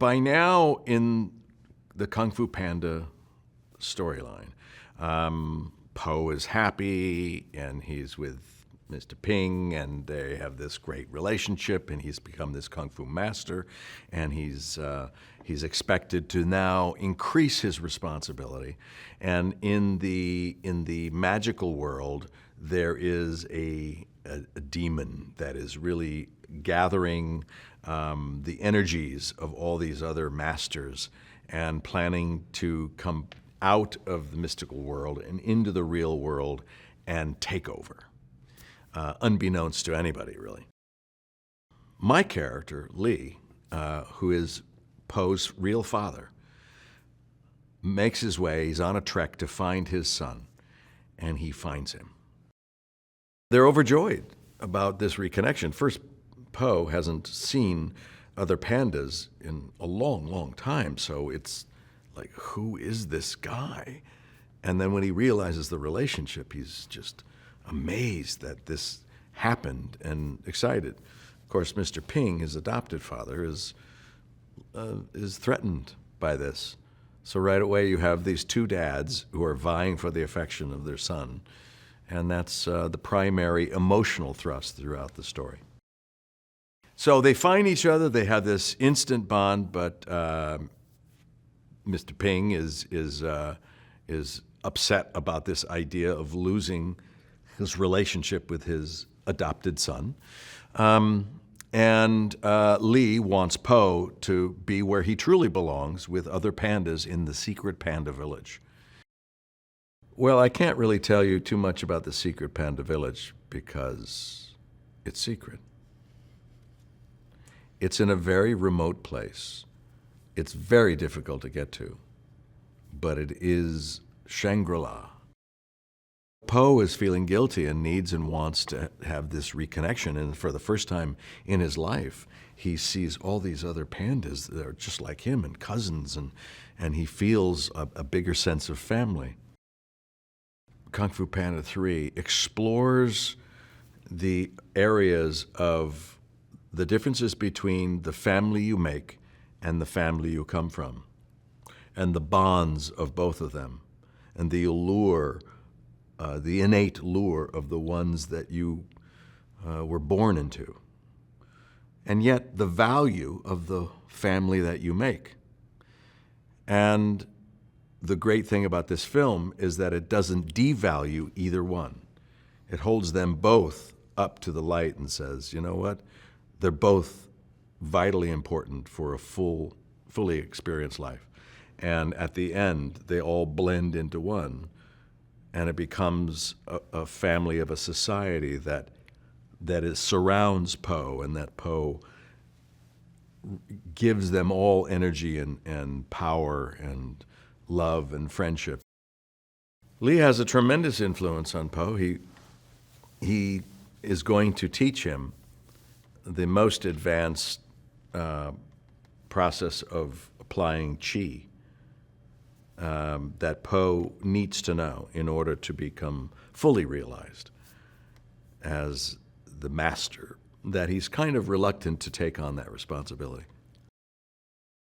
By now in the Kung Fu Panda storyline, Po is happy and he's with Mr. Ping, and they have this great relationship, and he's become this Kung Fu master, and he's expected to now increase his responsibility. And in the magical world, there is a demon that is really gathering the energies of all these other masters and planning to come out of the mystical world and into the real world and take over, unbeknownst to anybody, really. My character, Lee, who is Po's real father, makes his way, he's on a trek to find his son, and he finds him. They're overjoyed about this reconnection. First, Po hasn't seen other pandas in a long, long time, so it's like, who is this guy? And then when he realizes the relationship, he's just amazed that this happened and excited. Of course, Mr. Ping, his adopted father, is threatened by this. So right away you have these two dads who are vying for the affection of their son, and that's the primary emotional thrust throughout the story. So they find each other, they have this instant bond, but Mr. Ping is upset about this idea of losing his relationship with his adopted son. And Lee wants Po to be where he truly belongs, with other pandas in the secret panda village. Well, I can't really tell you too much about the secret panda village because it's secret. It's in a very remote place. It's very difficult to get to, but it is Shangri-La. Po is feeling guilty and needs and wants to have this reconnection, and for the first time in his life, he sees all these other pandas that are just like him and cousins, and he feels a bigger sense of family. Kung Fu Panda 3 explores the areas of the differences between the family you make and the family you come from, and the bonds of both of them, and the allure, the innate lure of the ones that you were born into, and yet the value of the family that you make. And the great thing about this film is that it doesn't devalue either one. It holds them both up to the light and says, you know what? They're both vitally important for a fully experienced life. And at the end, they all blend into one. And it becomes a family of a society that surrounds Po, and that Po gives them all energy and power and love and friendship. Lee has a tremendous influence on Po. He is going to teach him the most advanced process of applying qi that Po needs to know in order to become fully realized as the master, that he's kind of reluctant to take on that responsibility.